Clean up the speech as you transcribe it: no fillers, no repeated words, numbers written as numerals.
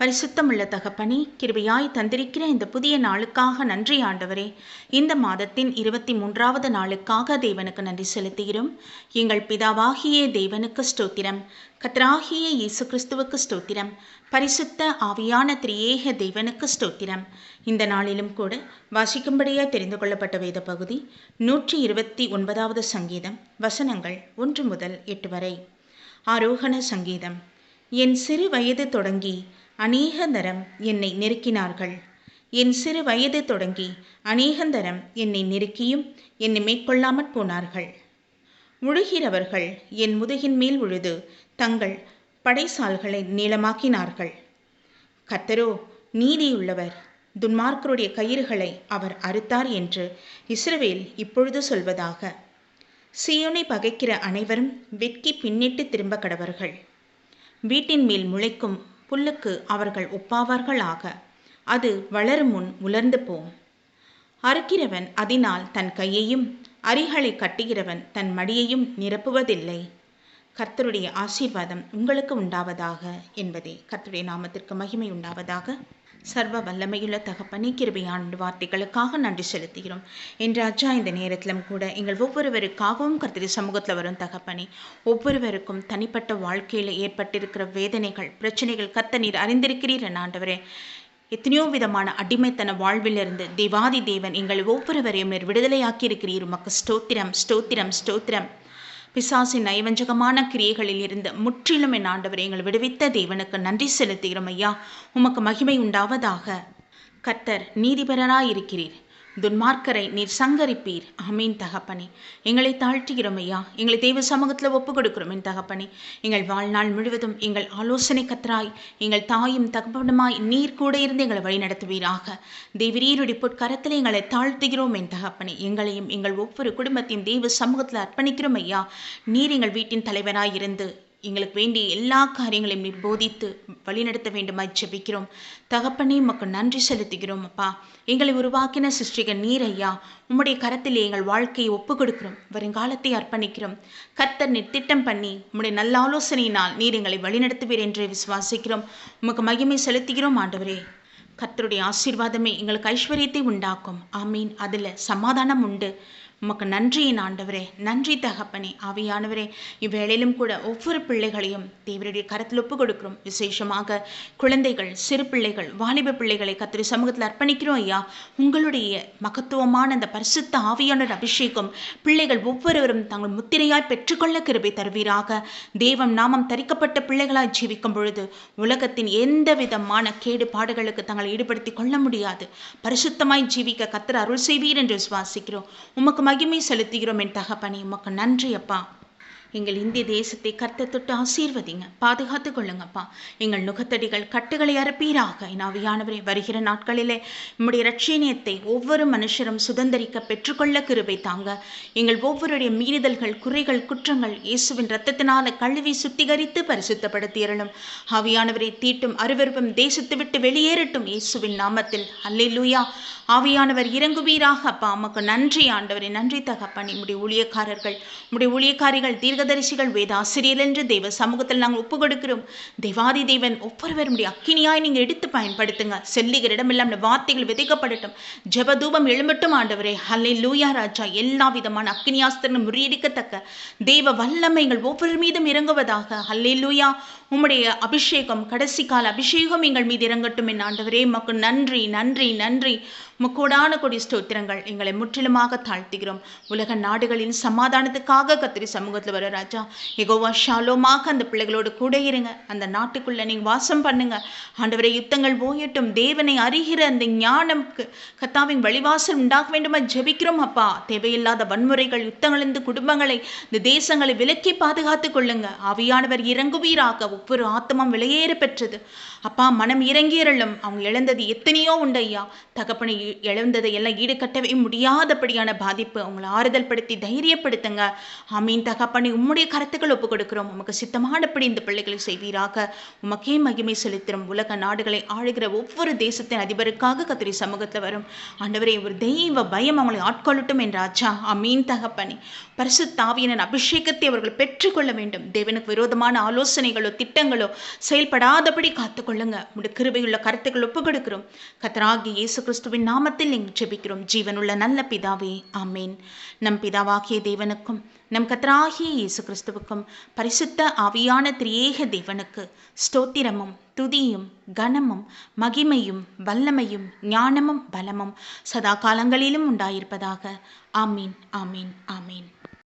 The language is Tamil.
பரிசுத்தமுள்ள தகப்பனே, கிருபையாய் தந்திருக்கிற இந்த புதிய நாளுக்காக நன்றி ஆண்டவரே. இந்த மாதத்தின் 23வது நாளுக்காக தேவனுக்கு நன்றி செலுத்துகிறோம். எங்கள் பிதாவாகிய தேவனுக்கு ஸ்தோத்திரம், கர்த்தராகிய இயேசு கிறிஸ்துவுக்கு ஸ்தோத்திரம், பரிசுத்த ஆவியான திரியேக தேவனுக்கு ஸ்தோத்திரம். இந்த நாளிலும் கூட வாசிக்கும்படியாய் தெரிந்து கொள்ளப்பட்ட வேத பகுதி 129வது சங்கீதம், வசனங்கள் 1 முதல் 8 வரை. ஆரோகண சங்கீதம். என் சிறு வயது தொடங்கி அநேகந்தரம் என்னை நெருக்கினார்கள். என் சிறு வயது தொடங்கி அநேகந்தரம் என்னை நெருக்கியும் என்னை மேற்கொள்ளாமற் போனார்கள். உழுகிறவர்கள் என் முதுகின் மேல் உழுது தங்கள் படைசால்களை நீளமாக்கினார்கள். கர்த்தரோ நீதியுள்ளவர், துன்மார்க்கருடைய கயிறுகளை அவர் அறுத்தார் என்று இஸ்ரவேல் இப்பொழுது சொல்வதாக. சீயோனை பகைக்கிற அனைவரும் வெட்கி பின்னிட்டு திரும்ப கடவர்கள். வீட்டின் மேல் முளைக்கும் புல்லுக்கு அவர்கள் ஒப்பாவார்களாக. அது வளரும் முன் உலர்ந்து போம். அறுக்கிறவன் அதனால் தன் கையையும் அரிகளை கட்டுகிறவன் தன் மடியையும் நிரப்புவதில்லை. கர்த்தருடைய ஆசீர்வாதம் உங்களுக்கு உண்டாவதாக என்பதே. கர்த்தருடைய நாமத்திற்கு மகிமை உண்டாவதாக. சர்வ வல்லமையுள்ள தகப்பனே, கிருபையான வார்த்தைகளுக்காக நன்றி செலுத்துகிறோம். என்ற அஜா இந்த நேரத்திலும் கூட எங்கள் ஒவ்வொருவருக்காகவும் கர்த்தருடைய சமூகத்தில் வரும் தகப்பனே, ஒவ்வொருவருக்கும் தனிப்பட்ட வாழ்க்கையில் ஏற்பட்டிருக்கிற வேதனைகள், பிரச்சனைகள் கர்த்தர் நீர் அறிந்திருக்கிறீர் ஆண்டவரே. எத்தனையோ விதமான அடிமைத்தன வாழ்விலிருந்து தேவாதி தேவன் எங்கள் ஒவ்வொருவரையும் நீர் விடுதலையாக்கி இருக்கிறீர். உமக்கு ஸ்தோத்திரம், ஸ்தோத்திரம், ஸ்தோத்திரம். பிசாசின் நயவஞ்சகமான கிரியைகளில் இருந்து முற்றிலும் என் ஆண்டவரை எங்கள் விடுவித்த தேவனுக்கு நன்றி செலுத்துகிறோம் ஐயா. உமக்கு மகிமை உண்டாவதாக. கர்த்தர் நீதிபரராயிருக்கிறீர், துன்மார்க்கரை நீர் சங்கரிப்பீர். ஆமீன் தகப்பனே. எங்களை தாழ்த்துகிறோம் ஐயா. எங்களை தெய்வ சமூகத்தில் ஒப்பு கொடுக்கிறோம் என் தகப்பனே. எங்கள் வாழ்நாள் முழுவதும் எங்கள் ஆலோசனை கத்தராய், எங்கள் தாயும் தகப்பனுமாய் நீர் கூட இருந்து எங்களை வழி நடத்துவீராக. தேவரீருடைய பொற்கரத்தில் எங்களை தாழ்த்துகிறோம் என் தகப்பனே. எங்களையும் எங்கள் ஒவ்வொரு குடும்பத்தையும் தெய்வ சமூகத்தில் அர்ப்பணிக்கிறோம் ஐயா. நீர் எங்கள் வீட்டின் தலைவராய் இருந்து எங்களுக்கு வேண்டிய எல்லா காரியங்களையும் நீர் போதித்து வழிநடத்த வேண்டுமாய் ஜெபிக்கிறோம் தகப்பனே. உமக்கு நன்றி செலுத்துகிறோம் அப்பா. எங்களை உருவாக்கின சிருஷ்டிகர் நீர் ஐயா. உம்முடைய கரத்திலே எங்கள் வாழ்க்கையை ஒப்பு கொடுக்கிறோம், வருங்காலத்தை அர்ப்பணிக்கிறோம். கர்த்தர் நீர் திட்டம் பண்ணி உம்முடைய நல்ல ஆலோசனையினால் நீர் எங்களை வழிநடத்துவீர் என்று விசுவாசிக்கிறோம். உமக்கு மகிமை செலுத்துகிறோம் ஆண்டவரே. கர்த்தருடைய ஆசீர்வாதமே எங்களுக்கு ஐஸ்வர்யத்தை உண்டாக்கும். ஆமீன். அதில் சமாதானம் உண்டு. உமக்கு நன்றி என் ஆண்டவரே. நன்றி தகப்பனே. ஆவியானவரே, இவ்வேளையிலும் கூட ஒவ்வொரு பிள்ளைகளையும் தேவனுடைய கரத்தில் ஒப்பு கொடுக்கிறோம். விசேஷமாக குழந்தைகள், சிறு பிள்ளைகள், வாலிப பிள்ளைகளை கர்த்தருடைய சமூகத்தில் அர்ப்பணிக்கிறோம் ஐயா. உங்களுடைய மகத்துவமான அந்த பரிசுத்த ஆவியானவர் அபிஷேகம் பிள்ளைகள் ஒவ்வொருவரும் தங்கள் முத்திரையாய் பெற்றுக்கொள்ள கிருபை தருவீராக. தேவம் நாமம் தரிக்கப்பட்ட பிள்ளைகளாய் ஜீவிக்கும் பொழுது உலகத்தின் எந்த விதமான கேடு பாடுகளுக்கு தங்களை ஈடுபடுத்திக் கொள்ள முடியாது. பரிசுத்தமாய் ஜீவிக்க கர்த்தர் அருள் செய்வீர் என்று விசுவாசிக்கிறோம். உமக்கு மகிமை செலுத்துகிறோம் என் தகப்பனே. உமக்கு நன்றி அப்பா. எங்கள் இந்திய தேசத்தை கர்த்தர் தொட்டு ஆசீர்வதிங்க, பாதுகாத்து கொள்ளுங்கப்பா. எங்கள் நுகத்தடிகள் கட்டுகளை அறுப்பீராக. என் ஆவியானவரே, வருகிற நாட்களிலே நம்முடைய இரட்சணியத்தை ஒவ்வொரு மனுஷரும் சுதந்திரிக்க பெற்றுக்கொள்ள கிருபை தாங்க. எங்கள் ஒவ்வொருடைய மீறுதல்கள், குறைகள், குற்றங்கள் இயேசுவின் இரத்தத்தினால கழுவி சுத்திகரித்து பரிசுத்தப்படுத்தியறலும். ஆவியானவரை தீட்டும் அருவருப்பும் தேசத்தை விட்டு வெளியேறட்டும் இயேசுவின் நாமத்தில். அல்லேலூயா. ஆவியானவர் இறங்குவீராக அப்பா. உமக்கு நன்றி ஆண்டவரே. நன்றி தகப்பனே. உம்முடைய ஊழியக்காரர்கள், உம்முடைய ஊழியக்காரிகள், தீர்க்கதரிசிகள், வேத ஆசிரியர் என்று தெய்வ சமூகத்தில் நாங்கள் ஒப்பு கொடுக்கிறோம். தேவாதி தேவன் ஒவ்வொருவரும் அக்கினியாய் நீங்கள் எடுத்து பயன்படுத்துங்க. செல்லுகிற இடமெல்லாம் வார்த்தைகள் விதைக்கப்படட்டும். ஜெபதூபம் எழும்பட்டும் ஆண்டவரே. அல்லேலூயா ராஜா. எல்லா விதமான அக்கினியாஸ்திரங்களும் முறியடிக்கத்தக்க தேவ வல்லமைகள் ஒவ்வொரு மீதும் இறங்குவதாக. அல்லேலூயா. உம்முடைய அபிஷேகம், கடைசி கால அபிஷேகம் எங்கள் மீது இறங்கட்டும் என் ஆண்டவரே. உமக்கு நன்றி, நன்றி, நன்றி. முக்கோடான கொடி ஸ்தோத்திரங்கள். எங்களை முற்றிலுமாக தாழ்த்துகிறோம். உலக நாடுகளின் சமாதானத்துக்காக கர்த்தருடைய சமூகத்தில் வர ராஜா. யெகோவா ஷாலோமாக அந்த பிள்ளைகளோடு கூட இருங்க. அந்த நாட்டுக்குள்ள நீங்க வாசம் பண்ணுங்க ஆண்டவரே. யுத்தங்கள் ஓயட்டும். தேவனை அறிகிற அந்த ஞானம் கர்த்தாவின் வழிவாசல் உண்டாக வேண்டுமா ஜெபிக்கிறோம் அப்பா. தேவையில்லாத வன்முறைகள், யுத்தங்களிலிருந்து குடும்பங்களை, இந்த தேசங்களை விலக்கி பாதுகாத்துக் கொள்ளுங்க. ஆவியானவர் இறங்குவீராக. ஒவ்வொரு ஆத்மாவும் விலையேற பெற்றது அப்பா. மனம் இறங்கியறலும். அவங்க இழந்தது எத்தனையோ உண்டு ஐயா. தகப்பனை இழந்ததை எல்லாம் ஈடுகட்டவே முடியாதபடியான பாதிப்பு. அவங்களை ஆறுதல் படுத்தி தைரியப்படுத்துங்க. ஆமீன் தகப்பனே, உம்முடைய கருத்துக்கள் ஒப்புக் கொடுக்கிறோம். உமக்கு சித்தமானபடி இந்த பிள்ளைகளை செய்வீராக. உமக்கே மகிமை செலுத்துகிறோம். உலக நாடுகளை ஆளுகிற ஒவ்வொரு தேசத்தின் அதிபருக்காக கத்திரி சமூகத்தில் வரும் ஆண்டவரே, ஒரு தெய்வ பயம் அவங்களை ஆட்கொள்ளட்டும் என்றாச்சா. ஆமீன் தகப்பனே, பரிசுத்த ஆவியின் அபிஷேகத்தை அவர்கள் பெற்றுக்கொள்ள வேண்டும். தேவனுக்கு விரோதமான ஆலோசனைகளோ திட்டங்களோ செயல்படாதபடி காத்துக்கொள்ளுங்க. உடைய கிருபையுள்ள கருத்துக்கள் ஒப்புக் கொடுக்கிறோம். கர்த்தராகிய இயேசு கிறிஸ்துவின் நாமத்தில் நீங்கள் ஜெபிக்கிறோம் ஜீவனுள்ள நல்ல பிதாவே, ஆமேன். நம் பிதாவாகிய தேவனுக்கும் நம் கர்த்தராகிய இயேசு கிறிஸ்துவுக்கும் பரிசுத்த ஆவியான திரியேக தேவனுக்கு ஸ்தோத்திரமும் துதியும் கனமும் மகிமையும் வல்லமையும் ஞானமும் பலமும் சதா காலங்களிலும் உண்டாயிருப்பதாக. ஆமீன், ஆமீன், ஆமீன்.